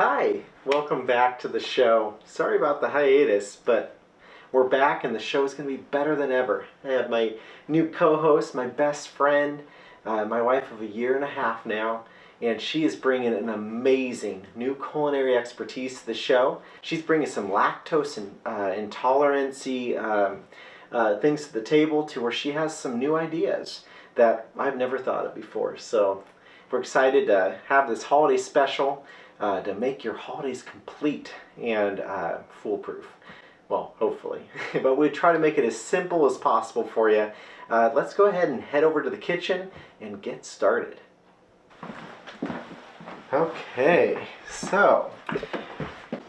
Hi, welcome back to the show. Sorry about the hiatus, but we're back and the show is going to be better than ever. I have my new co-host, my best friend, my wife of a year and a half now, and she is bringing an amazing new culinary expertise to the show. She's bringing some lactose intolerance things to the table to where she has some new ideas that I've never thought of before. So we're excited to have this holiday special to make your holidays complete and foolproof. Well, hopefully. But we try to make it as simple as possible for you. Let's go ahead and head over to the kitchen and get started. Okay, so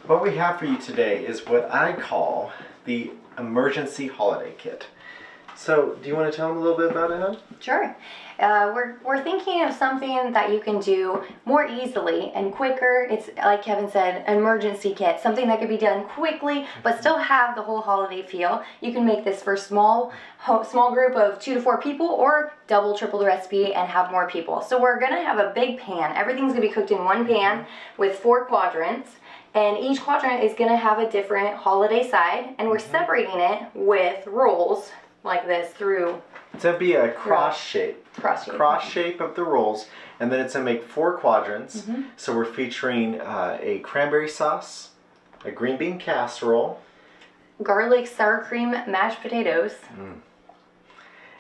what we have for you today is what I call the emergency holiday kit. So, do you want to tell them a little bit about it, huh? Sure. We're thinking of something that you can do more easily and quicker. It's, like Kevin said, an emergency kit, something that could be done quickly but still have the whole holiday feel. You can make this for small group of 2 to 4 people, or double, triple the recipe and have more people. So we're going to have a big pan. Everything's going to be cooked in one pan with 4 quadrants. And each quadrant is going to have a different holiday side. And we're separating it with rolls like this through. It's going to be a cross shape. Cross shape of the rolls, and then it's going to make 4 quadrants. So we're featuring a cranberry sauce, a green bean casserole, garlic sour cream mashed potatoes,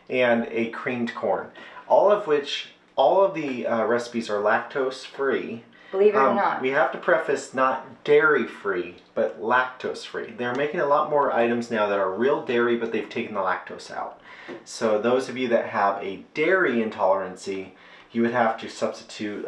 and a creamed corn. All of the recipes are lactose free. Believe it or not. We have to preface not dairy free, but lactose free. They're making a lot more items now that are real dairy, but they've taken the lactose out. So those of you that have a dairy intolerance, you would have to substitute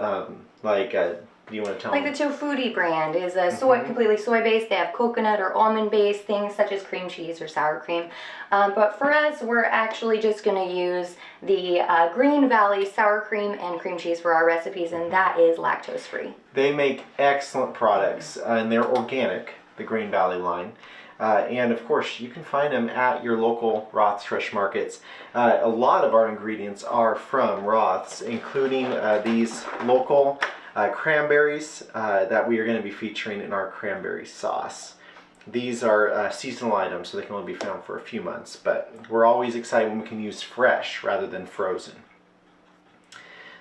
do you want to tell me? Like the Tofutti brand is a completely soy-based. They have coconut or almond-based things such as cream cheese or sour cream. But for us, we're actually just going to use the Green Valley sour cream and cream cheese for our recipes, and that is lactose-free. They make excellent products, and they're organic, the Green Valley line. And of course, you can find them at your local Roth's Fresh Markets. A lot of our ingredients are from Roth's, including these local cranberries that we are going to be featuring in our cranberry sauce. These are seasonal items, so they can only be found for a few months, but we're always excited when we can use fresh rather than frozen.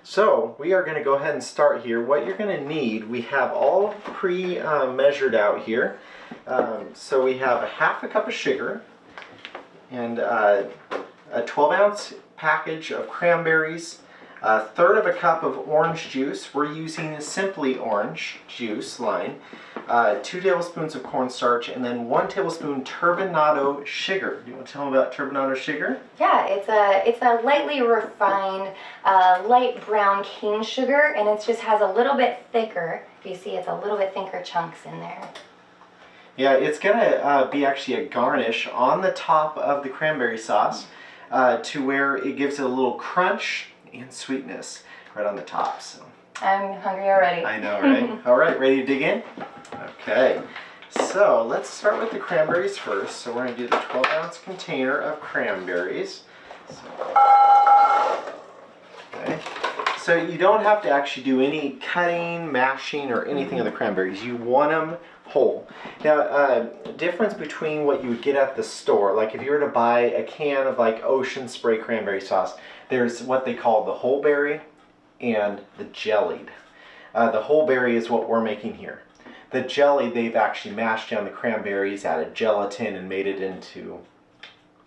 So we are going to go ahead and start here. What you're going to need, we have all pre-measured out here. So we have a half a cup of sugar and a 12-ounce package of cranberries, a third of a cup of orange juice. We're using Simply Orange Juice line, 2 tablespoons of cornstarch, and then 1 tablespoon turbinado sugar. Do you want to tell them about turbinado sugar? Yeah, it's a lightly refined, light brown cane sugar, and it just has a little bit thicker. You see, it's a little bit thicker chunks in there. Yeah, it's going to be actually a garnish on the top of the cranberry sauce to where it gives it a little crunch and sweetness right on the top. So I'm hungry already. I know, right? All right, ready to dig in? Okay, so let's start with the cranberries first. So we're going to do the 12-ounce container of cranberries. Okay. So you don't have to actually do any cutting, mashing, or anything of the cranberries. You want them whole. Now, difference between what you would get at the store, like if you were to buy a can of like Ocean Spray cranberry sauce, there's what they call the whole berry and the jellied. The whole berry is what we're making here. The jellied, they've actually mashed down the cranberries, added gelatin, and made it into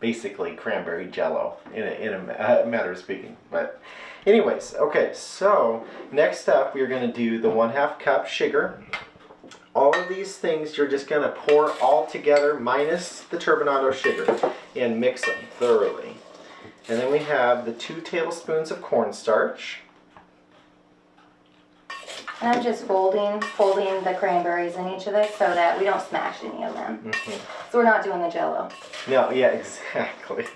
basically cranberry jello in a matter of speaking. But anyways, okay, so next up we're going to do the 1/2 cup sugar. All of these things you're just going to pour all together minus the turbinado sugar and mix them thoroughly. And then we have the 2 tablespoons of cornstarch. And I'm just folding the cranberries in each of this so that we don't smash any of them. So we're not doing the jello. No, yeah, exactly.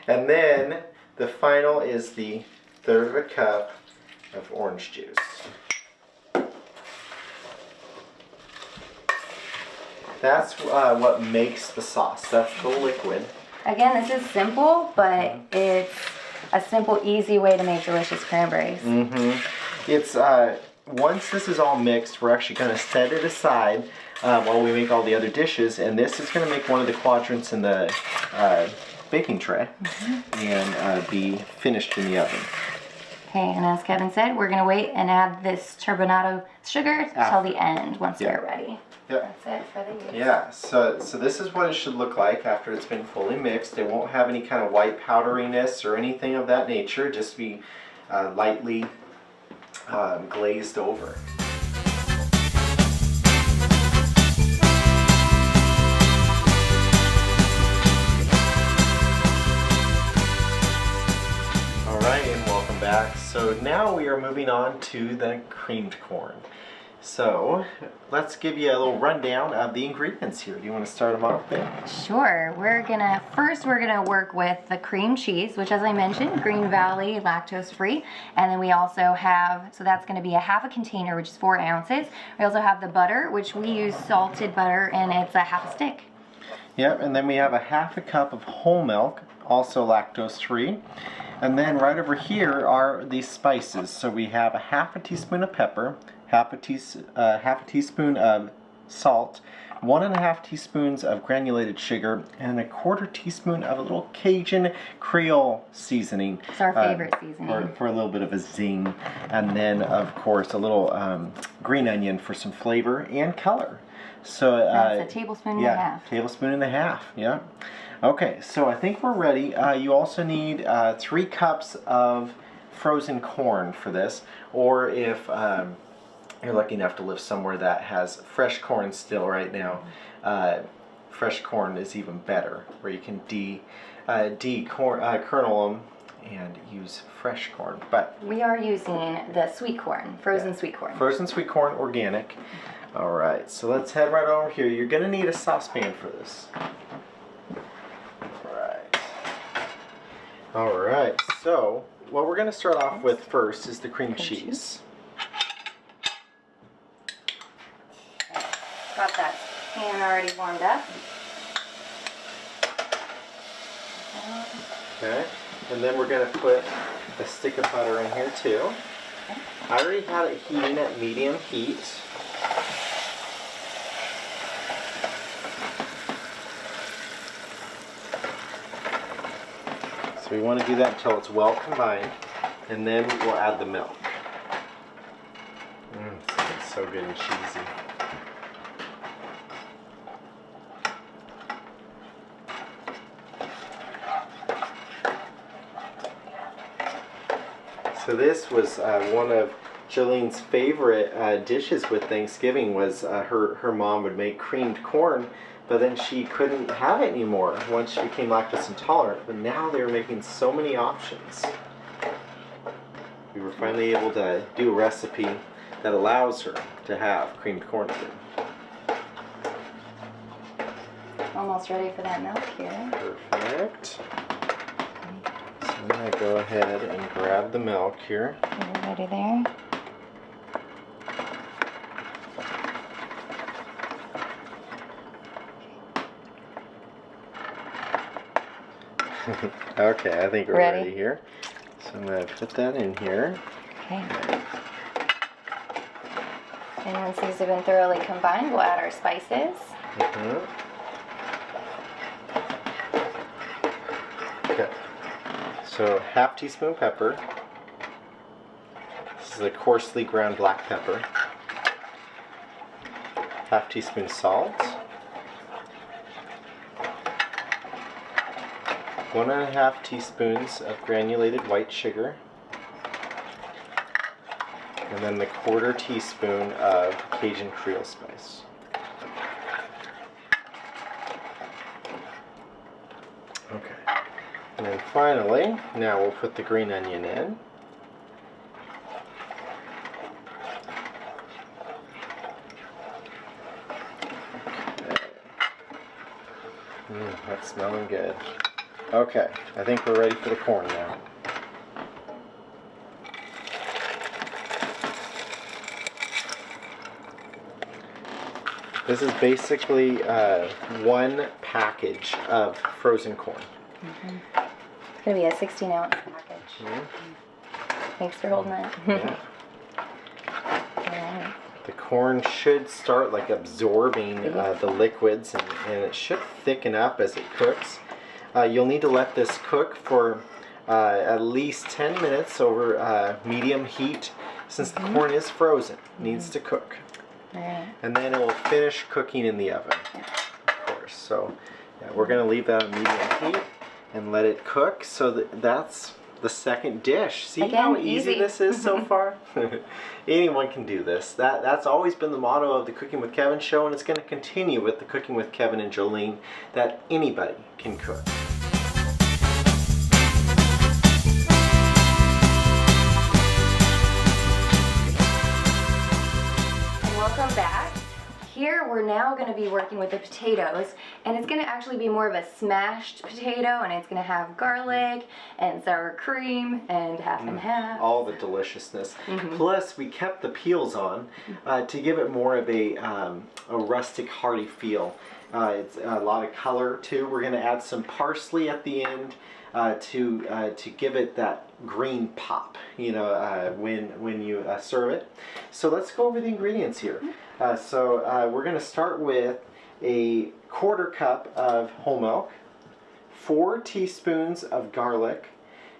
And then the final is the 1/3 of a cup of orange juice. That's what makes the sauce. That's the liquid. Again, this is simple, but it's a simple, easy way to make delicious cranberries. It's once this is all mixed, we're actually going to set it aside while we make all the other dishes, and this is going to make one of the quadrants in the baking tray and be finished in the oven. Okay, and as Kevin said, we're gonna wait and add this turbinado sugar till the end once they're ready. Yep. That's it for the use. Yeah, so this is what it should look like after it's been fully mixed. It won't have any kind of white powderiness or anything of that nature, just be lightly glazed over. Alright, and welcome back. So now we are moving on to the creamed corn. So let's give you a little rundown of the ingredients here. Do you want to start them off there? Sure. We're gonna work with the cream cheese, which, as I mentioned, Green Valley, lactose free, and then we also have, so that's going to be a half a container, which is 4 ounces. We also have the butter, which we use salted butter, and it's a half a stick. Yep, and then we have a half a cup of whole milk, also lactose free. And then right over here are these spices. So we have a half a teaspoon of pepper, half a teaspoon of salt, 1.5 teaspoons of granulated sugar, and a 1/4 teaspoon of a little Cajun Creole seasoning. It's our favorite seasoning. For a little bit of a zing. And then, of course, a little green onion for some flavor and color. So that's a tablespoon and a half. Tablespoon and a half, yeah. Okay, so I think we're ready. You also need 3 cups of frozen corn for this, or if you're lucky enough to live somewhere that has fresh corn still right now, fresh corn is even better, where you can kernel them and use fresh corn. But we are using the sweet corn, frozen sweet corn. Frozen sweet corn, organic. All right, so let's head right over here. You're going to need a saucepan for this. All right, so what we're going to start off with first is the cream cheese. Got that pan already warmed up. Okay, and then we're going to put a stick of butter in here too. I already had it heating at medium heat. So we want to do that until it's well combined, and then we'll add the milk. It's so good and cheesy. So this was one of Jolene's favorite dishes with Thanksgiving. Was her mom would make creamed corn, but then she couldn't have it anymore once she became lactose intolerant. But now they were making so many options. We were finally able to do a recipe that allows her to have creamed corn again. Almost ready for that milk here. Perfect. So I'm going to go ahead and grab the milk here. Are you ready there? Okay, I think we're ready here. So I'm going to put that in here. Okay. And once these have been thoroughly combined, we'll add our spices. Okay. So half teaspoon pepper. This is a coarsely ground black pepper. Half teaspoon salt. 1.5 teaspoons of granulated white sugar, and then the 1/4 teaspoon of Cajun Creole spice. Okay, and then finally, now we'll put the green onion in. Okay. That's smelling good. Okay, I think we're ready for the corn now. This is basically 1 package of frozen corn. It's going to be a 16-ounce package. Thanks for holding that. Yeah. corn should start like absorbing the liquids, and it should thicken up as it cooks. You'll need to let this cook for at least 10 minutes over medium heat, since the corn is frozen. It needs to cook. Right. And then it will finish cooking in the oven, of course. So yeah, we're going to leave that on medium heat and let it cook. So that's the second dish. See Again, how easy this is so far? Anyone can do this. That's always been the motto of the Cooking with Kevin show, and it's going to continue with the Cooking with Kevin and Jolene, that anybody can cook. Welcome back. Here we're now going to be working with the potatoes, and it's going to actually be more of a smashed potato, and it's going to have garlic and sour cream and half and half. All the deliciousness. Plus, we kept the peels on to give it more of a rustic, hearty feel. It's a lot of color too. We're going to add some parsley at the end to give it that green pop, you know, when you serve it. So let's go over the ingredients here. We're going to start with a 1/4 cup of whole milk, 4 teaspoons of garlic,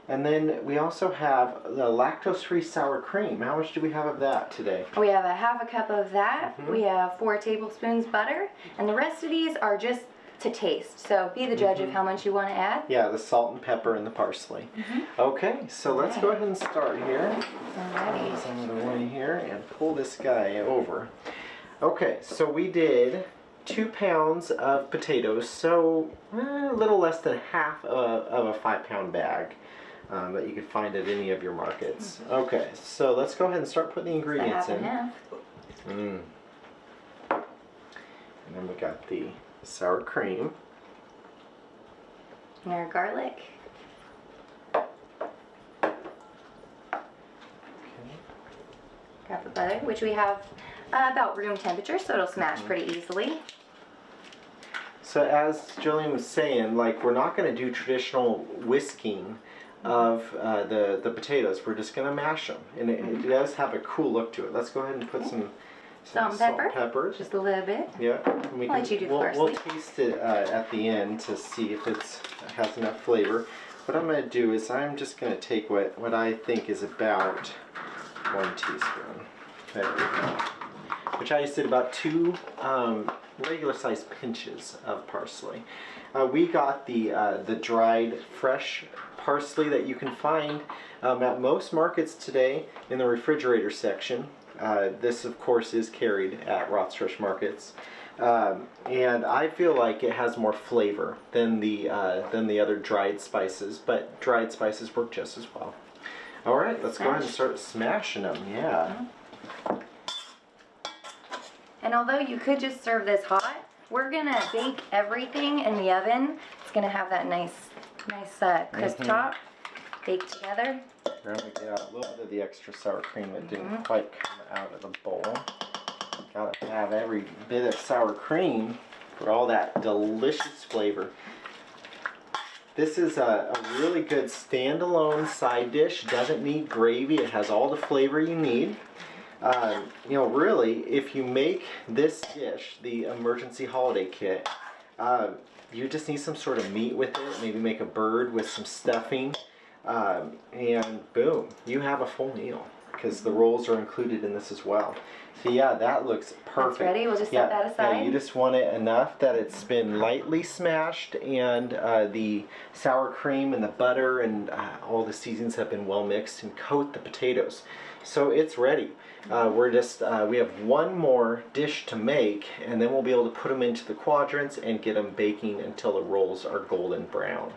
and then we also have the lactose-free sour cream. How much do we have of that today? We have a 1/2 cup of that. We have 4 tablespoons butter, and the rest of these are just to taste. So be the judge of how much you want to add. Yeah, the salt and pepper and the parsley. Okay, so let's go ahead and start here. Alrighty. Some of the way here and pull this guy over. Okay, so we did 2 pounds of potatoes, so a little less than half of a 5-pound bag that you can find at any of your markets. Okay, so let's go ahead and start putting the ingredients in. Half. And then we got the sour cream. And our garlic. Got the butter, which we have about room temperature, so it'll smash pretty easily. So as Jolene was saying, like, we're not going to do traditional whisking of the potatoes. We're just going to mash them, and it does have a cool look to it. Let's go ahead and put some Salt and pepper. Just a little bit. Yeah, and we I'll let you do the we'll parsley. taste it at the end to see if it has enough flavor. What I'm going to do is I'm just going to take what I think is about 1 teaspoon. There we go. Which I just did about 2 regular-sized pinches of parsley. We got the dried fresh parsley that you can find at most markets today in the refrigerator section. This, of course, is carried at Roth's Fresh Markets, and I feel like it has more flavor than the other dried spices. But dried spices work just as well. All right, let's go ahead and start smashing them. Yeah. And although you could just serve this hot, we're gonna bake everything in the oven. It's gonna have that nice crisp top baked together. We're going to get out a little bit of the extra sour cream that didn't quite come out of the bowl. Gotta have every bit of sour cream for all that delicious flavor. This is a really good standalone side dish. Doesn't need gravy. It has all the flavor you need. You know, really, if you make this dish, the emergency holiday kit, you just need some sort of meat with it. Maybe make a bird with some stuffing. And boom, you have a full meal, because the rolls are included in this as well. So yeah, that looks perfect. That's ready. We'll just set that aside. Yeah, you just want it enough that it's been lightly smashed, and the sour cream and the butter and all the seasonings have been well mixed, and coat the potatoes. So it's ready. We have one more dish to make, and then we'll be able to put them into the quadrants and get them baking until the rolls are golden brown.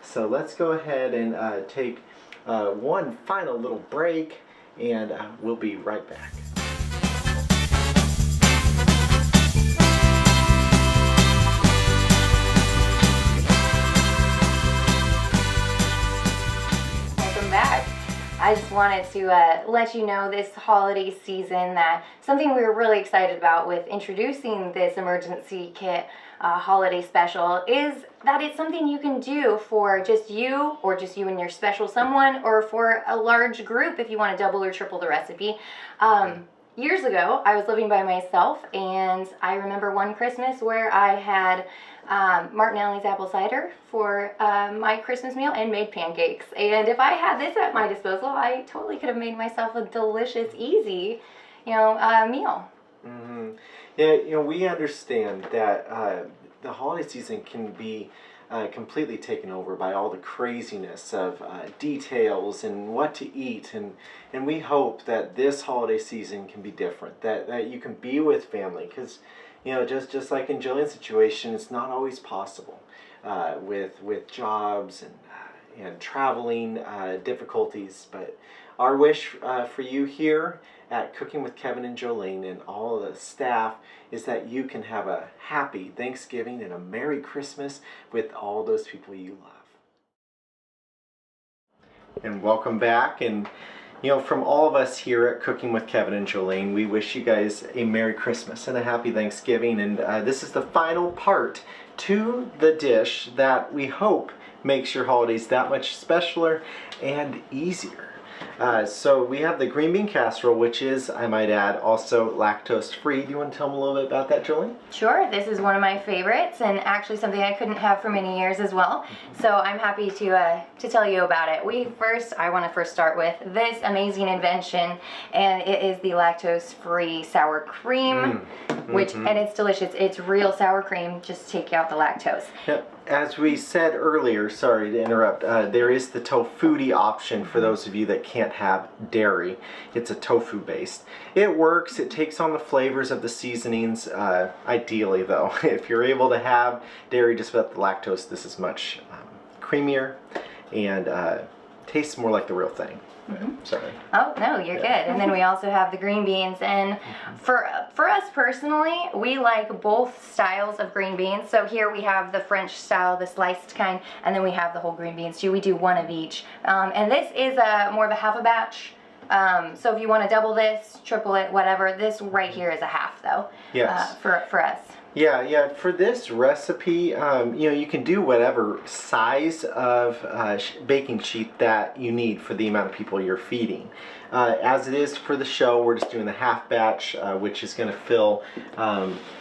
So let's go ahead and take one final little break, and we'll be right back. Welcome back. I just wanted to let you know this holiday season that something we were really excited about with introducing this emergency kit holiday special is that it's something you can do for just you, or just you and your special someone, or for a large group if you want to double or triple the recipe. years ago, I was living by myself, and I remember one Christmas where I had Martinelli's apple cider for my Christmas meal and made pancakes. And if I had this at my disposal, I totally could have made myself a delicious, easy, meal. Mm-hmm. Yeah, we understand that the holiday season can be completely taken over by all the craziness of details and what to eat, and we hope that this holiday season can be different, that you can be with family, because just like in Jolene's situation, it's not always possible with jobs and traveling difficulties. But our wish for you here at Cooking with Kevin and Jolene and all of the staff is that you can have a happy Thanksgiving and a Merry Christmas with all those people you love. And welcome back. And from all of us here at Cooking with Kevin and Jolene, we wish you guys a Merry Christmas and a Happy Thanksgiving. And this is the final part to the dish that we hope makes your holidays that much specialer and easier. So we have the green bean casserole, which is, I might add, also lactose free. Do you want to tell them a little bit about that, Jolene? Sure. This is one of my favorites, and actually something I couldn't have for many years as well. So I'm happy to tell you about it. I want to first start with this amazing invention, and it is the lactose free sour cream, and it's delicious. It's real sour cream. Just take out the lactose. Yep. As we said earlier, sorry to interrupt, there is the tofuti option for those of you that can't have dairy. It's a tofu based. It works, it takes on the flavors of the seasonings. Ideally though, if you're able to have dairy just without the lactose, this is much creamier and tastes more like the real thing. Sorry. Oh, no, you're good. And then we also have the green beans. And for us personally, we like both styles of green beans. So here we have the French style, the sliced kind, and then we have the whole green beans too. We do one of each. And this is more of a half a batch. So if you want to double this, triple it, whatever, this right here is a half though. Yes. For us. Yeah. For this recipe, you can do whatever size of baking sheet that you need for the amount of people you're feeding. As it is for the show, we're just doing the half batch, which is going to fill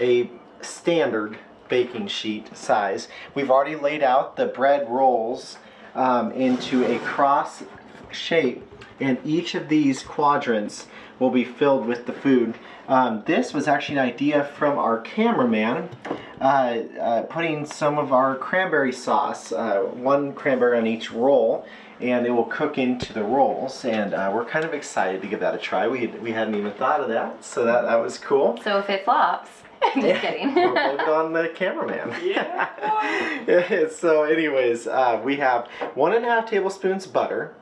a standard baking sheet size. We've already laid out the bread rolls into a cross shape, and each of these quadrants will be filled with the food. This was actually an idea from our cameraman, putting some of our cranberry sauce, one cranberry on each roll, and it will cook into the rolls, and we're kind of excited to give that a try. We hadn't even thought of that, so that was cool. So if it flops, just kidding. We'll blame it on the cameraman. Yeah. So anyways, we have 1.5 tablespoons butter,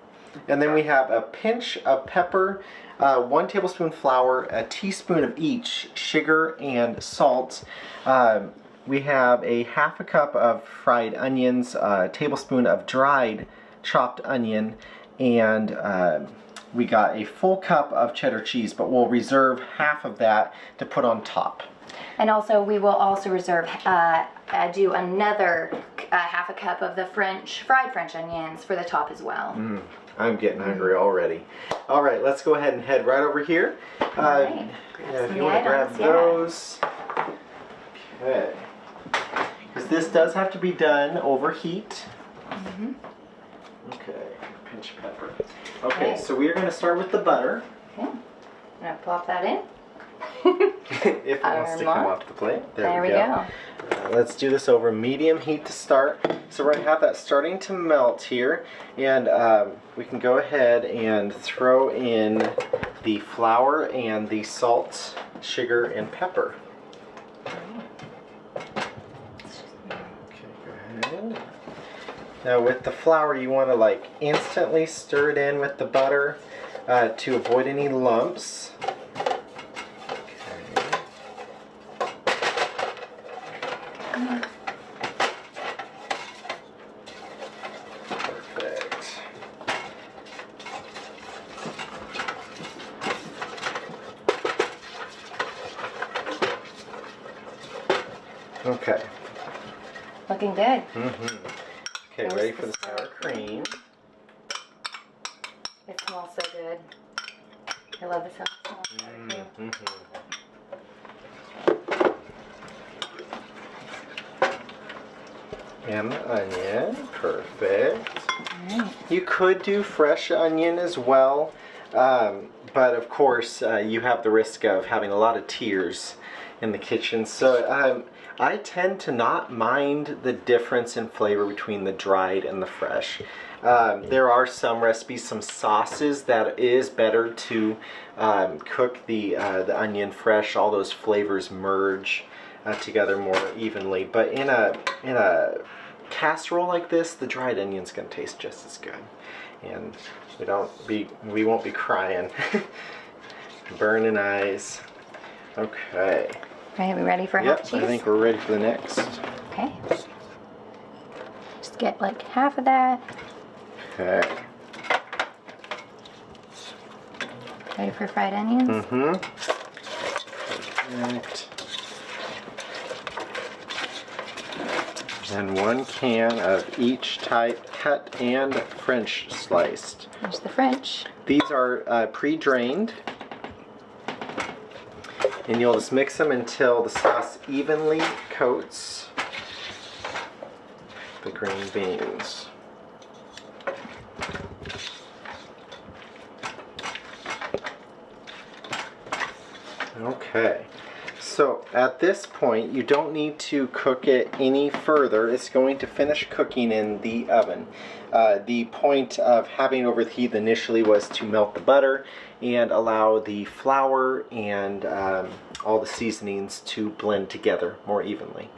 and then we have a pinch of pepper, 1 tablespoon flour, a teaspoon of each sugar and salt. We have a half a cup of fried onions, a tablespoon of dried chopped onion, and we got a full cup of cheddar cheese, but we'll reserve half of that to put on top. And also, we will also reserve, do another half a cup of the fried French onions for the top as well. I'm getting hungry already. All right, let's go ahead and head right over here. Right. If you want to grab those. Okay. Because this does have to be done over heat. Okay, pinch of pepper. Okay, so we are going to start with the butter. Okay. I'm going to plop that in. If it wants to come off the plate. There we go. Let's do this over medium heat to start. So we're going to have that starting to melt here, and we can go ahead and throw in the flour and the salt, sugar, and pepper. Okay, go ahead. Now with the flour, you want to instantly stir it in with the butter to avoid any lumps. Okay. Looking good. Okay, ready for the sour cream. It smells so good. I love the sour And the onion, perfect. Right. You could do fresh onion as well, but of course you have the risk of having a lot of tears in the kitchen. So I tend to not mind the difference in flavor between the dried and the fresh. There are some recipes, some sauces that is better to cook the onion fresh. All those flavors merge together more evenly. But in a casserole like this, the dried onion's going to taste just as good, and we won't be crying. Burning eyes. Okay. Right, we ready for half cheese? I think we're ready for the next. Okay. Just get like half of that. Okay. Ready for fried onions? Mm-hmm. Perfect. And 1 can of each type, cut and French sliced. There's the French. These are pre-drained, and you'll just mix them until the sauce evenly coats the green beans. Okay. So at this point, you don't need to cook it any further. It's going to finish cooking in the oven. The point of having it over the heat initially was to melt the butter and allow the flour and all the seasonings to blend together more evenly.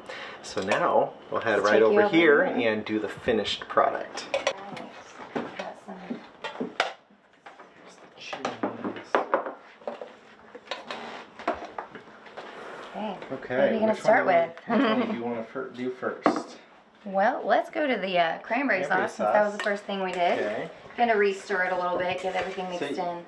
So now we'll head right over here and do the finished product. Okay. What are you going to start with? Which one do you want to do first? Well, let's go to the cranberry sauce, since that was the first thing we did. Okay. Gonna re-stir it a little bit, get everything mixed in.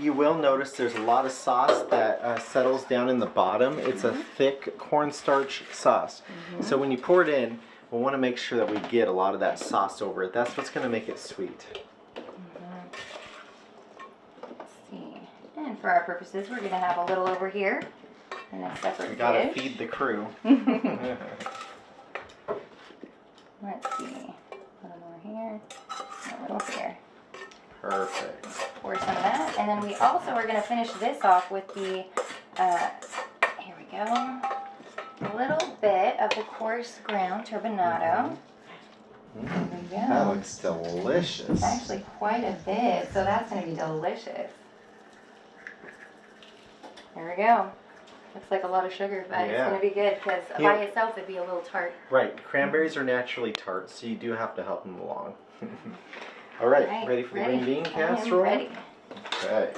You will notice there's a lot of sauce that settles down in the bottom. It's a thick cornstarch sauce. So when you pour it in, we'll want to make sure that we get a lot of that sauce over it. That's what's going to make it sweet. Let's see. And for our purposes, we're gonna have a little over here in a separate We gotta dish. feed the crew. Let's see. A little more here. A little here. Perfect. Pour some of that. And then we also are going to finish this off with the, here we go, a little bit of the coarse ground turbinado. There we go. That looks delicious. It's actually quite a bit, so that's going to be delicious. There we go. Looks like a lot of sugar, but it's going to be good because by itself it'd be a little tart. Right. Cranberries are naturally tart, so you do have to help them along. All right. Ready for the green bean casserole? I am ready. Okay.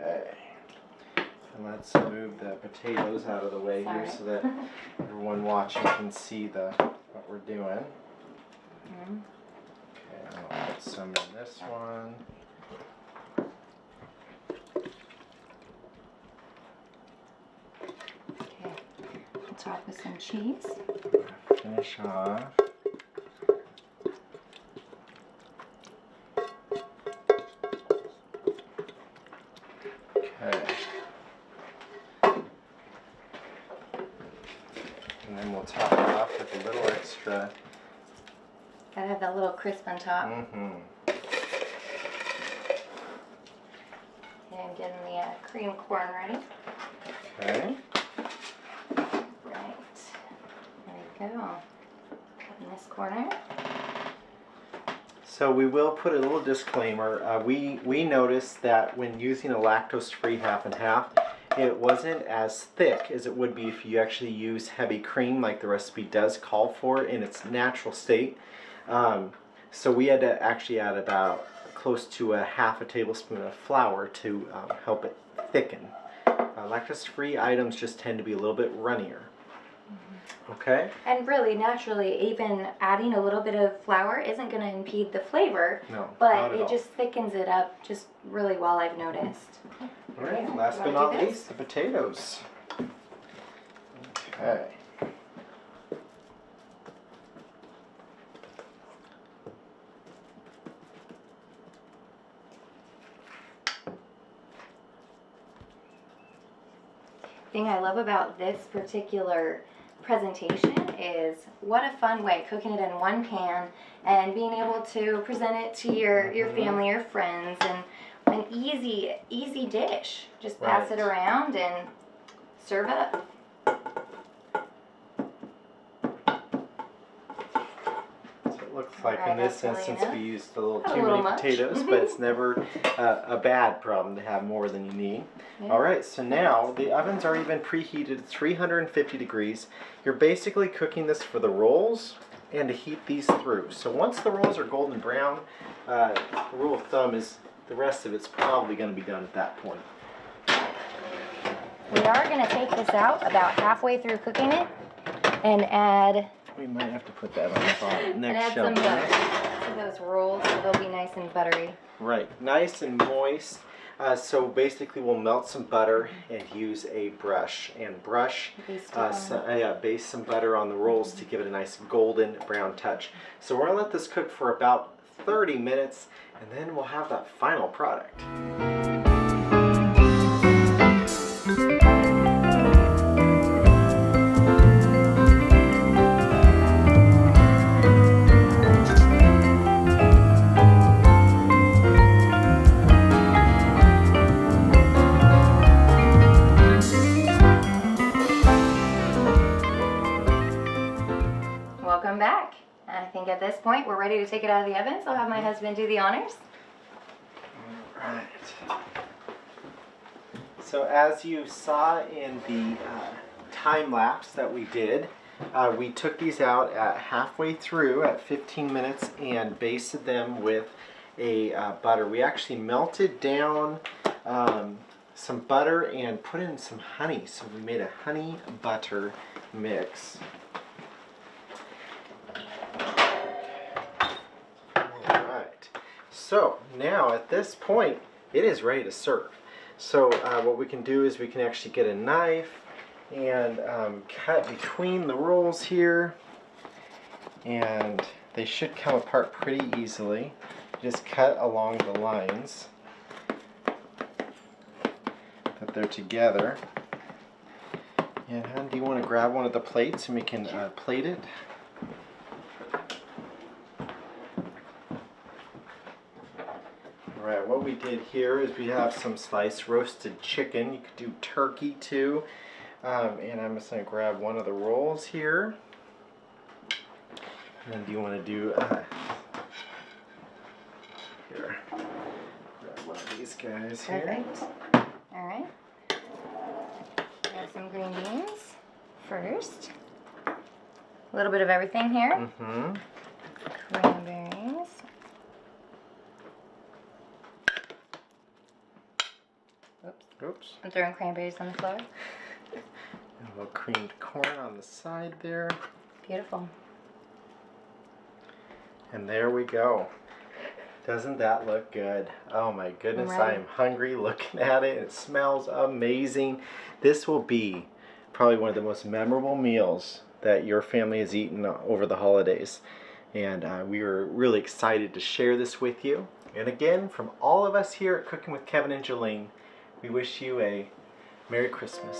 Okay. And let's move the potatoes out of the way here so that everyone watching can see what we're doing. Okay, I'll put some in this one. Okay, we'll top with some cheese. Finish off. Okay. And then we'll top it off with a little extra. Gotta have that little crisp on top. Mm-hmm. And getting the cream corn ready. Okay. Right. There we go. In this corner. So we will put a little disclaimer. We noticed that when using a lactose-free half and half, it wasn't as thick as it would be if you actually use heavy cream like the recipe does call for in its natural state. So we had to actually add about close to a half a tablespoon of flour to help it thicken. Lactose-free items just tend to be a little bit runnier. Okay? And really, naturally, even adding a little bit of flour isn't going to impede the flavor. No, but not at it all. just thickens it up just really well, I've noticed. All right, last but not least, the potatoes. Okay. thing I love about this particular presentation is what a fun way, cooking it in one pan and being able to present it to your family or friends, and an easy dish. Just pass it around and serve up. Looks like in this instance we used a little A too little many much. potatoes, but it's never a bad problem to have more than you need. Yeah. All right, so now the oven's already been preheated at 350 degrees. You're basically cooking this for the rolls and to heat these through. So once the rolls are golden brown, the rule of thumb is the rest of it's probably going to be done at that point. We are going to take this out about halfway through cooking it and add We might have to put that on the bottom next some shelf. butter to those rolls so they'll be nice and buttery. Right, nice and moist. So basically we'll melt some butter and use a brush and brush, base some butter on the rolls to give it a nice golden brown touch. So we're gonna let this cook for about 30 minutes and then we'll have that final product. Welcome back. I think at this point we're ready to take it out of the oven, so I'll have my husband do the honors. Alright. So as you saw in the time lapse that we did, we took these out at halfway through at 15 minutes and basted them with a butter. We actually melted down some butter and put in some honey. So we made a honey butter mix. Alright, so now at this point it is ready to serve. So what we can do is we can actually get a knife and cut between the rolls here, and they should come apart pretty easily. Just cut along the lines that they're together. And do you want to grab one of the plates and we can plate it? Alright, what we did here is we have some sliced roasted chicken. You could do turkey too. And I'm just going to grab one of the rolls here. And then do you want to do, here, grab one of these guys here. Perfect. Alright. Grab some green beans first. A little bit of everything here. Mm-hmm. Cranberries. Oops. I'm throwing cranberries on the floor. And a little creamed corn on the side there. Beautiful. And there we go. Doesn't that look good? Oh my goodness, Right. I am hungry looking at it. It smells amazing. This will be probably one of the most memorable meals that your family has eaten over the holidays. And we are really excited to share this with you. And again, from all of us here at Cooking with Kevin and Jolene, we wish you a Merry Christmas.